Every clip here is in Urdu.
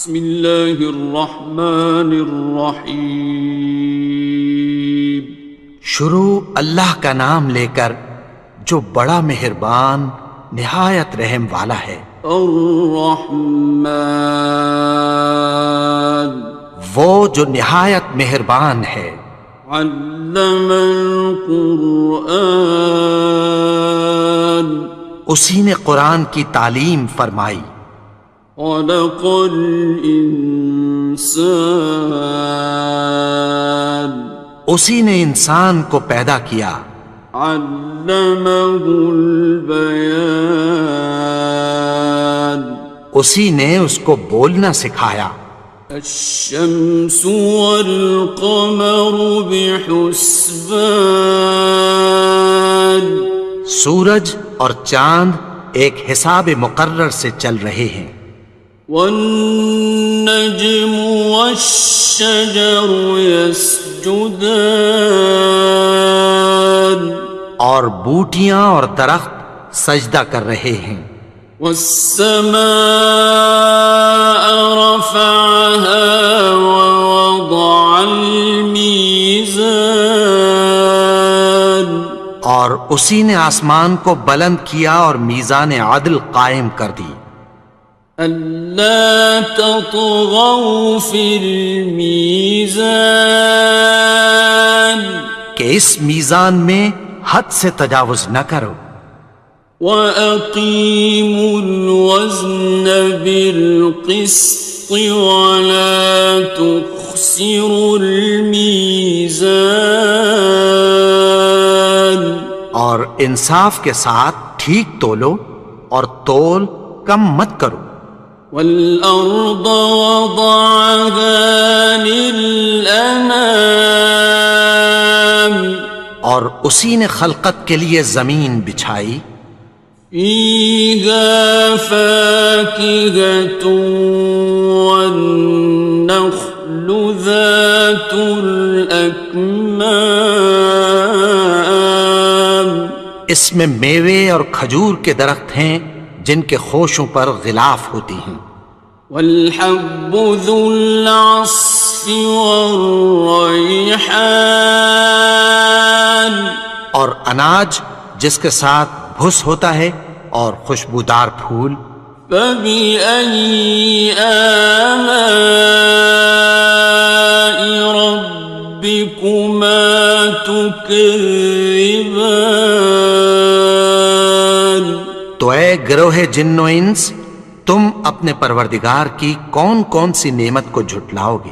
بسم اللہ الرحمن الرحیم۔ شروع اللہ کا نام لے کر جو بڑا مہربان نہایت رحم والا ہے۔ الرحمن، وہ جو نہایت مہربان ہے۔ علم القرآن، اسی نے قرآن کی تعلیم فرمائی۔ خلق الانسان، اسی نے انسان کو پیدا کیا۔ علمہ البیان، اسی نے اس کو بولنا سکھایا۔ الشمس والقمر بحسبان، سورج اور چاند ایک حساب مقرر سے چل رہے ہیں۔ والنجم والشجر يسجدان، اور بوٹیاں اور درخت سجدہ کر رہے ہیں۔ والسماء رفعها ووضع الميزان، اور اسی نے آسمان کو بلند کیا اور میزان عدل قائم کر دی۔ ألا تطغوا في الميزان، کہ اس میزان میں حد سے تجاوز نہ کرو۔ وَأَقِيمُوا الْوَزْنَ بِالْقِسْطِ وَلَا تُخْسِرُوا الْمِيزَانَ، اور انصاف کے ساتھ ٹھیک تولو اور تول کم مت کرو۔ وَالْأَرْضَ وَضَعَهَا لِلْأَنَامِ، اور اسی نے خلقت کے لیے زمین بچھائی۔ فِيهَا فَاكِهَةٌ وَالنَّخْلُ ذَاتُ الْأَكْمَامِ، اس میں میوے اور کھجور کے درخت ہیں جن کے خوشوں پر غلاف ہوتی ہیں۔ وَالْحَبُّ ذُو الْعَصْفِ وَالرَّيْحَانِ، اور اناج جس کے ساتھ بھس ہوتا ہے اور خوشبودار پھول۔ فَبِأَيِّ آلَاءِ رَبِّكُمَا تُكَذِّبَانِ، تو اے گروہ جن و انس، تم اپنے پروردگار کی کون کون سی نعمت کو جھٹلاؤ گے؟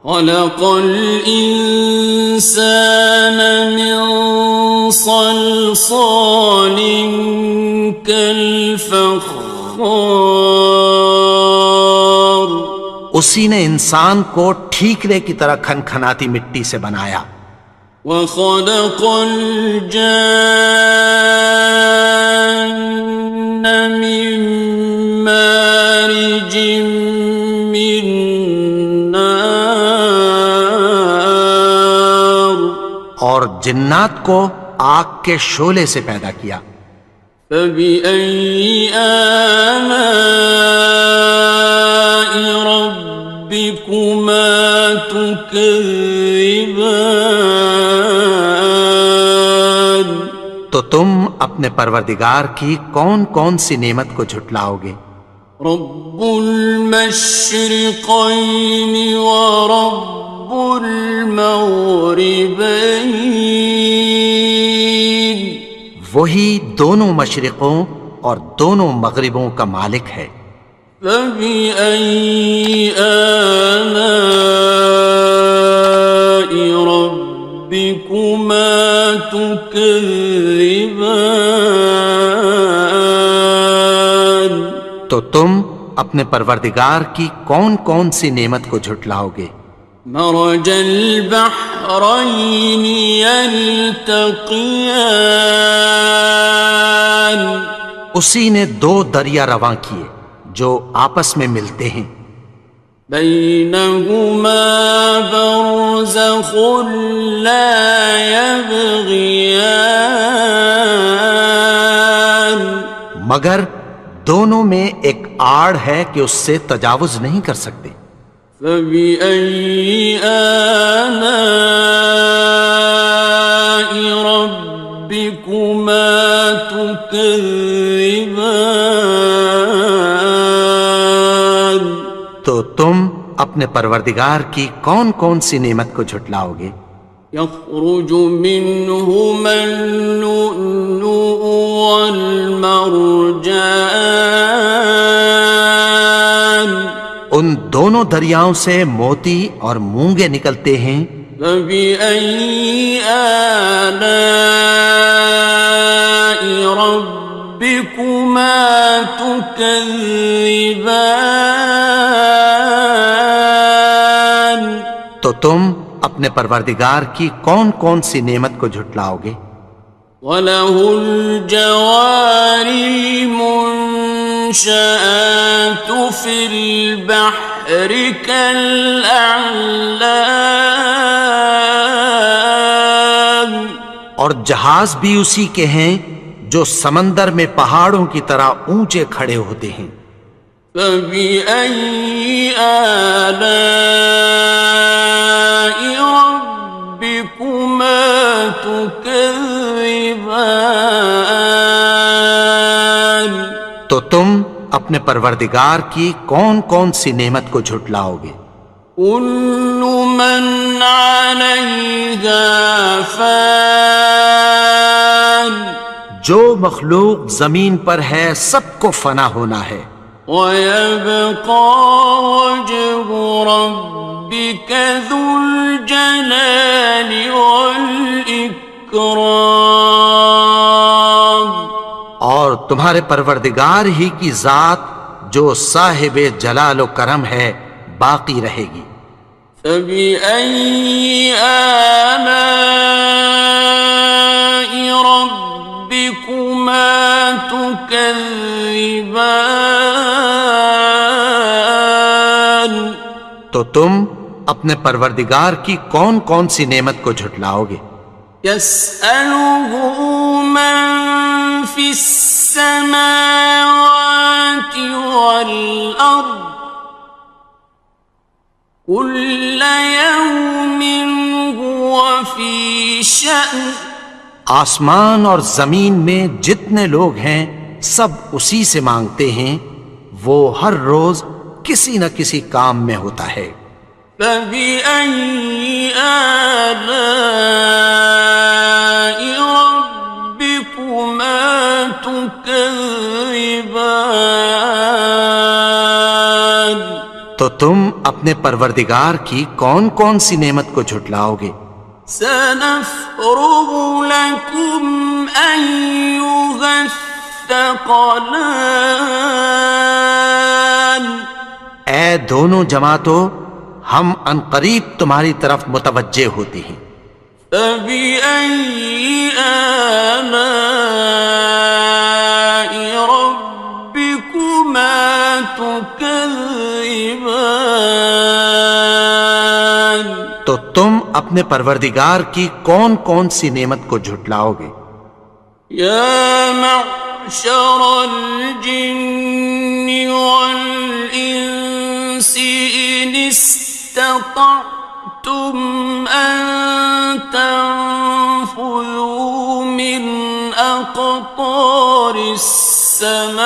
خَلَقَ الْإِنسَانَ مِنْ صَلْصَالٍ كَالْفَخَّارِ، اسی نے انسان کو ٹھیکرے کی طرح کھنکھناتی مٹی سے بنایا۔ وَخَلَقَ الْجَانَّ مِن مَّارِجٍ مِّن نَّارٍ، اور جنات کو آگ کے شعلے سے پیدا کیا۔ فَبِأَيِّ آلَاءِ رَبِّكُمَا تُكَذِّبَانِ، تو تم اپنے پروردگار کی کون کون سی نعمت کو جھٹلاؤ گے؟ رب المشرقین ورب المغربین، وہی دونوں مشرقوں اور دونوں مغربوں کا مالک ہے۔ فَبِأَيِّ آلَاءِ رَبِّكُمَا تُكَذِّبَانِ، تو تم اپنے پروردگار کی کون کون سی نعمت کو جھٹلاؤ گے؟ مرج البحرین یلتقیان، اسی نے دو دریا رواں کیے جو آپس میں ملتے ہیں۔ بینہما برزخ لا یبغیان، مگر دونوں میں ایک آڑ ہے کہ اس سے تجاوز نہیں کر سکتے۔ فبأي آلاء ربكما تكذبان؟ تو تم اپنے پروردگار کی کون کون سی نعمت کو جھٹلاؤ گے؟ يخرج منهما اللؤلؤ والمرجان، ان دونوں دریاؤں سے موتی اور مونگے نکلتے ہیں۔ فبأي آلاء ربكما تكذبان؟ تو تم اپنے پروردگار کی کون کون سی نعمت کو جھٹلاؤ گے؟ وَلَهُ الْجَوَارِ الْمُنشَآتُ فِي الْبَحْرِ كَالْأَعْلَامِ، اور جہاز بھی اسی کے ہیں جو سمندر میں پہاڑوں کی طرح اونچے کھڑے ہوتے ہیں۔ فَبِأَيِّ آلَاءِ رَبِّكُمَا تُكَذِّبَانِ؟ تو تم اپنے پروردگار کی کون کون سی نعمت کو جھٹلاؤ گے؟ كُلُّ مَنْ عَلَيْهَا فَانٍ، جو مخلوق زمین پر ہے سب کو فنا ہونا ہے۔ وَيَبْقَى وَجْهُ رَبِّكَ ذُو الْجَلَالِ وَالْإِكْرَامِ، اور تمہارے پروردگار ہی کی ذات جو صاحب جلال و کرم ہے باقی رہے گی۔ فَبِأَيِّ آلَاءِ رَبِّكُمَا تُكَذِّبَانِ؟ تو تم اپنے پروردگار کی کون کون سی نعمت کو جھٹلاؤ گے؟ يَسْأَلُهُ مَن فِي السَّمَاوَاتِ وَالْأَرْضِ كُلَّ يَوْمٍ هُوَ فِي شَأْنٍ، آسمان اور زمین میں جتنے لوگ ہیں سب اسی سے مانگتے ہیں، وہ ہر روز کسی نہ کسی کام میں ہوتا ہے۔ فَبِأَيِّ آلَاءِ رَبِّكُمَا تُكَذِّبَانِ؟ تو تم اپنے پروردگار کی کون کون سی نعمت کو جھٹلاؤ گے؟ سَنَفْرُغُ لَكُمْ أَيُّهَ الثَّقَلَانِ، اے دونوں جماعتوں، ہم عنقریب تمہاری طرف متوجہ ہوتے ہیں۔ فَبِأَيِّ آلَاءِ رَبِّكُمَا تُكَذِّبَانِ؟ تو تم اپنے پروردگار کی کون کون سی نعمت کو جھٹلاؤ گے؟ يَا مَعْشَرَ الْجِنِّ وَالْإِنسِ إِنِ اسْتَطَعْتُمْ أَن تَنفُذُوا مِنْ أَقْطَارِ السَّمَاوَاتِ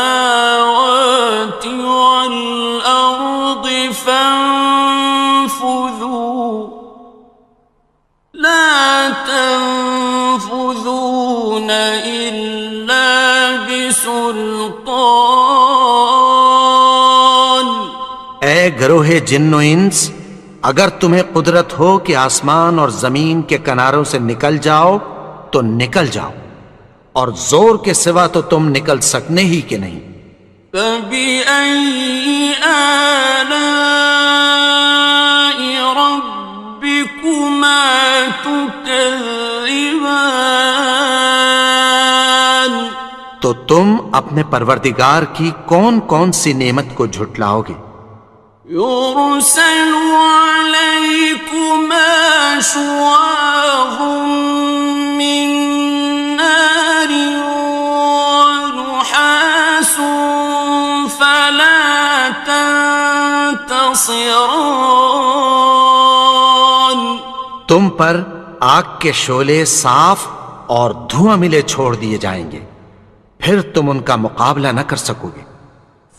وَالْأَرْضِ فَانفُذُوا، لَا تَنفُذُونَ إِلَّا بِسُلْطَانٍ۔ اے گروہ جن و انس، اگر تمہیں قدرت ہو کہ آسمان اور زمین کے کناروں سے نکل جاؤ تو نکل جاؤ، اور زور کے سوا تو تم نکل سکنے ہی کہ نہیں۔ فَبِأَيِّ آلَاءِ رَبِّكُمَا تُكَذِّبَانِ؟ تو تم اپنے پروردگار کی کون کون سی نعمت کو جھٹلاؤ گے؟ يُرْسَلُ عَلَيْكُمَا شُوَاظٌ مِّن نَّارٍ وَنُحَاسٌ خصران. تم پر آگ کے شعلے صاف اور دھواں ملے چھوڑ دیے جائیں گے، پھر تم ان کا مقابلہ نہ کر سکو گے۔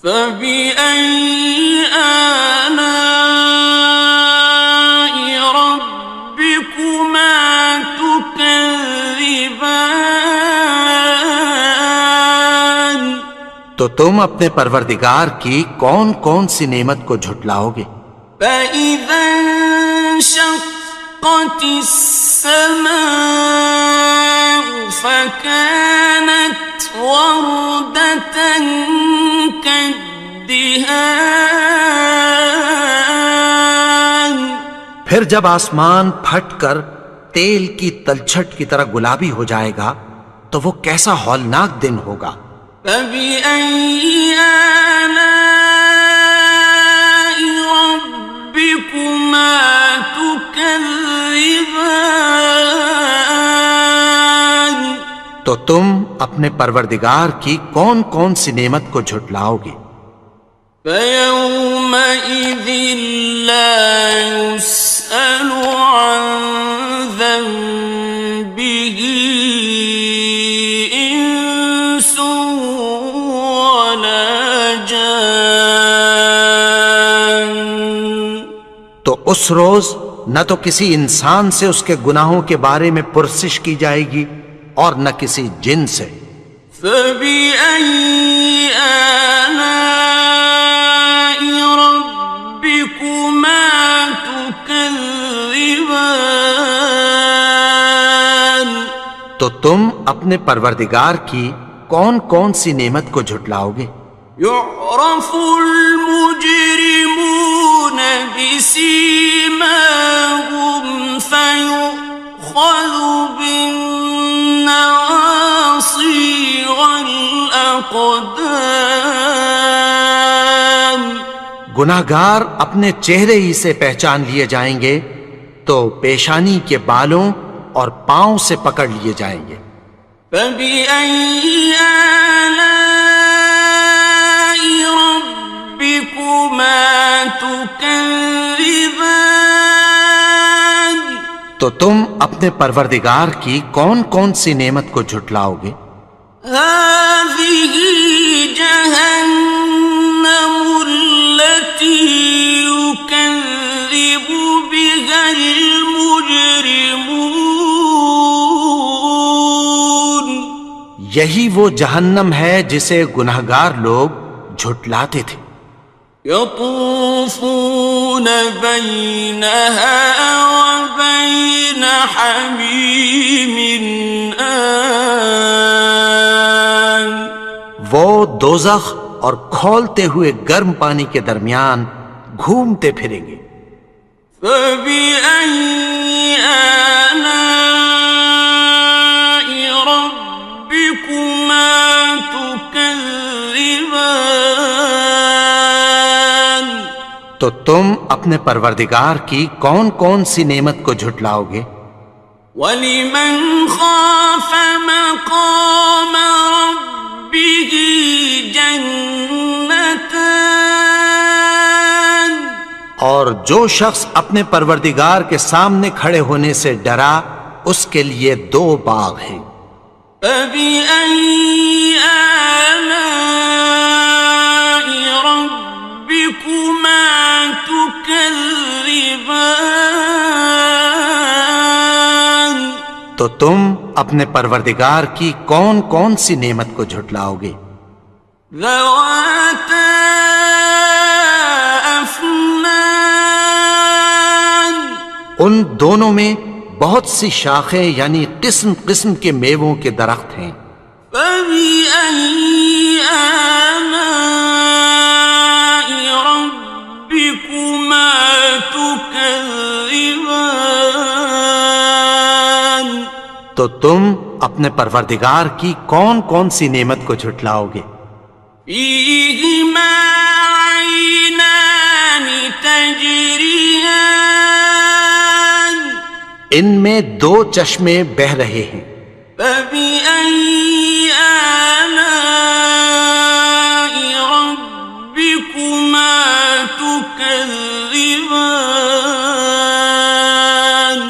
فبأي آلاء ربكما تكذبان. تو تم اپنے پروردگار کی کون کون سی نعمت کو جھٹلاؤ گے؟ فإذا انشقت السماء فكانت وردة كالدهان. پھر جب آسمان پھٹ کر تیل کی تلچھٹ کی طرح گلابی ہو جائے گا تو وہ کیسا ہولناک دن ہوگا۔ فبأي آلاء ربكما تكذبان. تو تم اپنے پروردگار کی کون کون سی نعمت کو جھٹلاؤ گے؟ فيومئذ لا يسأل عن ذنبه إنس ولا جان. تو اس روز نہ تو کسی انسان سے اس کے گناہوں کے بارے میں پرسش کی جائے گی اور نہ کسی جن سے۔ فبأي آلاء ربكما تكذبان. تو تم اپنے پروردگار کی کون کون سی نعمت کو جھٹلاؤ گے؟ يعرف المجرمون بسيماهم فيؤخذ بالنواصي والأقدام. گناہگار اپنے چہرے ہی سے پہچان لیے جائیں گے تو پیشانی کے بالوں اور پاؤں سے پکڑ لیے جائیں گے۔ فبأي آلاء ربكما تكذبان. تو تم اپنے پروردگار کی کون کون سی نعمت کو جھٹلاؤ گے؟ هذه جهنم التي يكذب بها المجرمون. یہی وہ جہنم ہے جسے گناہگار لوگ جھٹلاتے تھے۔ يطوفون بينها وبين حميم آن. وہ دوزخ اور کھولتے ہوئے گرم پانی کے درمیان گھومتے پھریں گے۔ فبأي آلاء ربكما تكذبان. تو تم اپنے پروردگار کی کون کون سی نعمت کو جھٹلاؤ گے؟ وَلِمَنْ خَافَ مَقَامَ رَبِّهِ جَنَّتَانِ. اور جو شخص اپنے پروردگار کے سامنے کھڑے ہونے سے ڈرا اس کے لیے دو باغ ہیں۔ فَبِأَيِّ آلَاءِ رَبِّكُمَا تُكَذِّبَانِ. تو تم اپنے پروردگار کی کون کون سی نعمت کو جھٹلاؤ گے؟ ذَوَاتَا أَفْنَانٍ. ان دونوں میں بہت سی شاخیں یعنی قسم قسم کے میووں کے درخت ہیں۔ فَبِأَيِّ آلَاءِ رَبِّكُمَا تُكَذِّبَانِ. تو تم اپنے پروردگار کی کون کون سی نعمت کو جھٹلاؤ گے؟ فِيهِمَا عَيْنَانِ تَجْرِيَانِ. ان میں دو چشمے بہہ رہے ہیں۔ فَبِأَيِّ آلَاءِ رَبِّكُمَا تُكَذِّبَانِ. تكذبان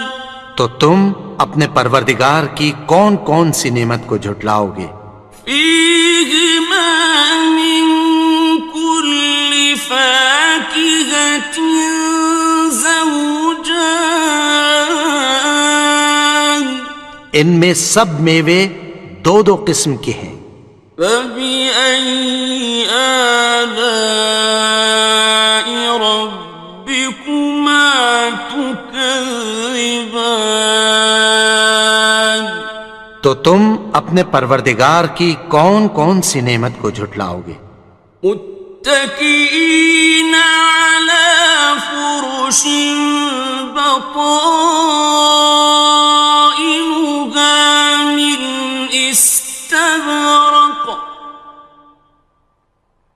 تو تم اپنے پروردگار کی کون کون سی نعمت کو جھٹلاؤ گے؟ فيهما من كل فاكهة زوجان ان میں سب میوے دو دو قسم کے ہیں۔ فبأي آلاء ربكما تكذبان تو تم اپنے پروردگار کی کون کون سی نعمت کو جھٹلاؤ گے؟ متكئين على فرش بطائنها من استبرق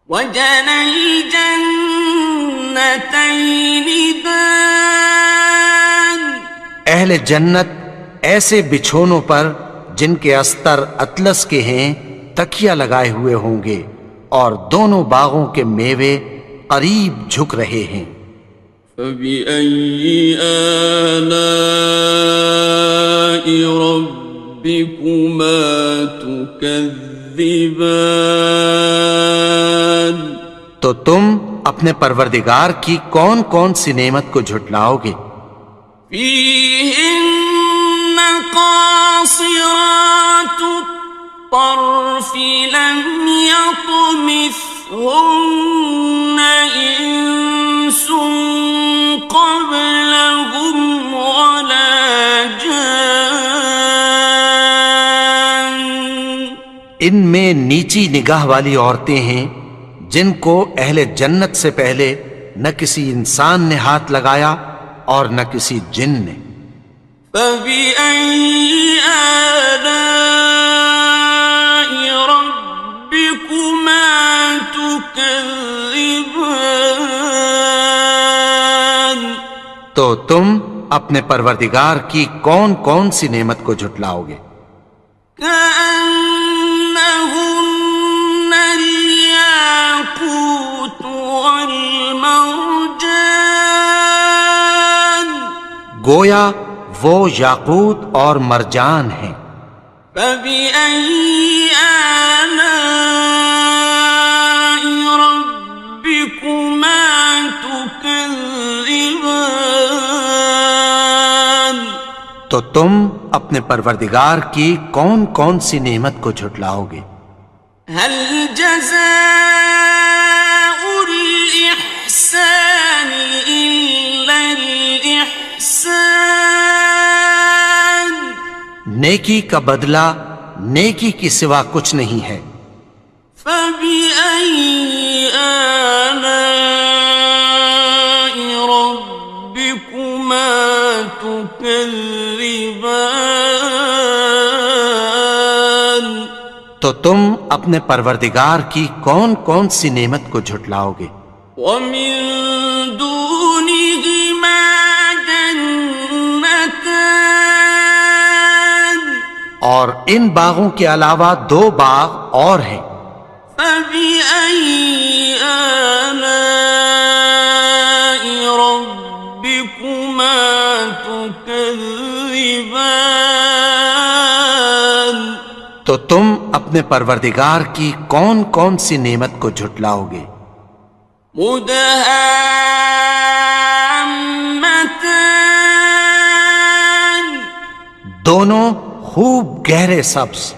وجنى الجنتين دان اہل جنت ایسے بچھونوں پر جن کے استر اطلس کے ہیں تکیہ لگائے ہوئے ہوں گے اور دونوں باغوں کے میوے قریب جھک رہے ہیں۔ فبأي آلاء ربكما تكذبان تو تم اپنے پروردگار کی کون کون سی نعمت کو جھٹلاؤ گے؟ فيهن قاصرات الطرف لم يطمثهن إنس قبلهم ولا جان ان میں نیچی نگاہ والی عورتیں ہیں جن کو اہل جنت سے پہلے نہ کسی انسان نے ہاتھ لگایا اور نہ کسی جن نے۔ فبأي آلاء ربكما تكذبان تو تم اپنے پروردگار کی کون کون سی نعمت کو جھٹلاؤ گے؟ كأنهن الياقوت والمرجان گویا وہ یاقوت اور مرجان ہیں۔ فبأي آلاء ربكما تكذبان تو تم اپنے پروردگار کی کون کون سی نعمت کو جھٹلاؤ گے؟ هل جزاء الإحسان إلا الإحسان نیکی کا بدلہ نیکی کی سوا کچھ نہیں ہے۔ فبأي آلاء ربكما تكذبان تو تم اپنے پروردگار کی کون کون سی نعمت کو جھٹلاؤ گے؟ ومن دونهما جنتان اور ان باغوں کے علاوہ دو باغ اور ہیں۔ فبأي آلاء ربكما تكذبان تو تم اپنے پروردگار کی کون کون سی نعمت کو جھٹلاؤ گے؟ مدهامتان دونوں خوب گہرے سبز۔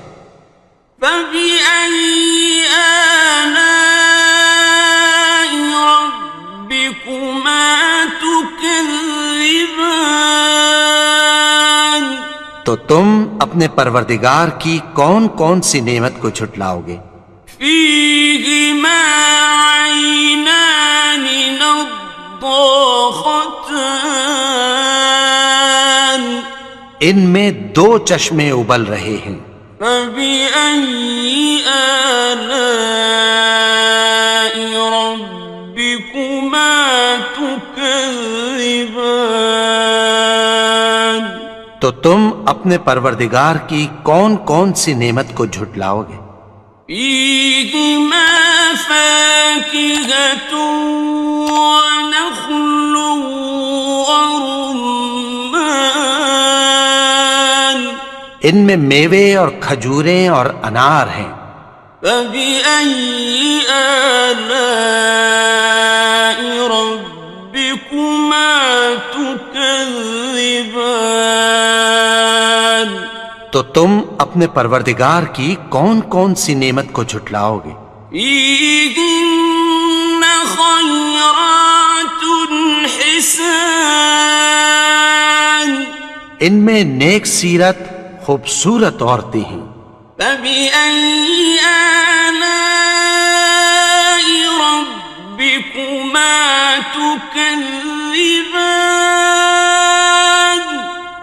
فبأي آلاء ربكما تكذبان تو تم اپنے پروردگار کی کون کون سی نعمت کو جھٹلاؤ گے؟ فيهما عينان نضاختان ان میں دو چشمے ابل رہے ہیں۔ فبأي آلاء ربكما تكذبان تو تم اپنے پروردگار کی کون کون سی نعمت کو جھٹلاؤ گے؟ فيهما فاكهة ونخل ورمان ان میں میوے اور کھجوریں اور انار ہیں. فبأي آلاء ربكما تكذبان تو تم اپنے پروردگار کی کون کون سی نعمت کو جھٹلاؤ گے؟ فيهن خيرات حسان ان میں نیک سیرت خوبصورت عورتیں ہیں. فبأي آلاء ربكما تكذبان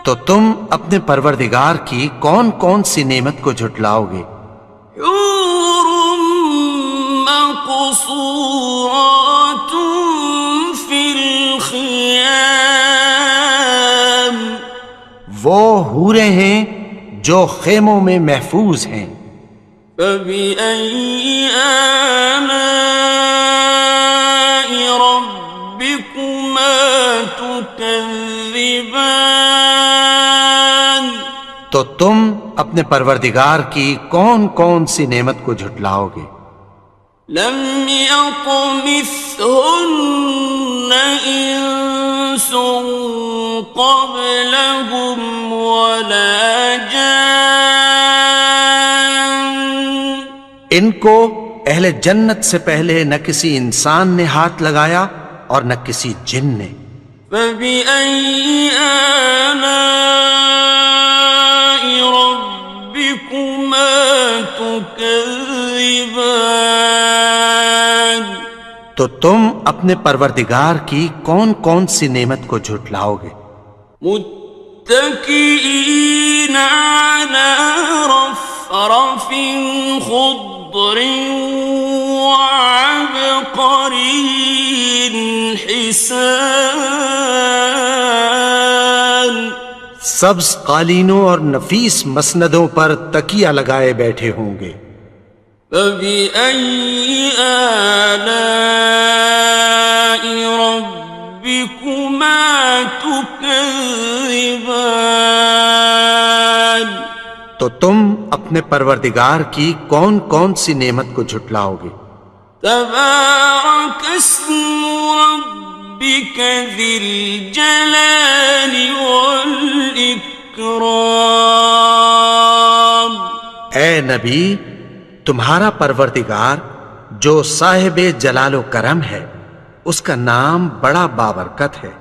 تو تم اپنے پروردگار کی کون کون سی نعمت کو جھٹلاؤ گے؟ حور مقصورات في الخيام وہ حوریں ہیں جو خیموں میں محفوظ ہیں. فبأي آلاء ربكما تكذبان تو تم اپنے پروردگار کی کون کون سی نعمت کو جھٹلاؤ گے؟ لم يطمثهن إنس قبلهم ولا جان ان کو اہل جنت سے پہلے نہ کسی انسان نے ہاتھ لگایا اور نہ کسی جن نے. فبأي آلاء ربكما تكذبان تو تم اپنے پروردگار کی کون کون سی نعمت کو جھٹلاؤ گے؟ متكئين على رفرف خضر وعبقري حسان سبز قالینوں اور نفیس مسندوں پر تکیہ لگائے بیٹھے ہوں گے. فبأي آلاء ربكما تكذبان تو تم اپنے پروردگار کی کون کون سی نعمت کو جھٹلاؤ گے؟ تبارك اسم ربك ذي الجلال والإكرام اے نبی، تمہارا پروردگار جو صاحب جلال و کرم ہے، اس کا نام بڑا بابرکت ہے.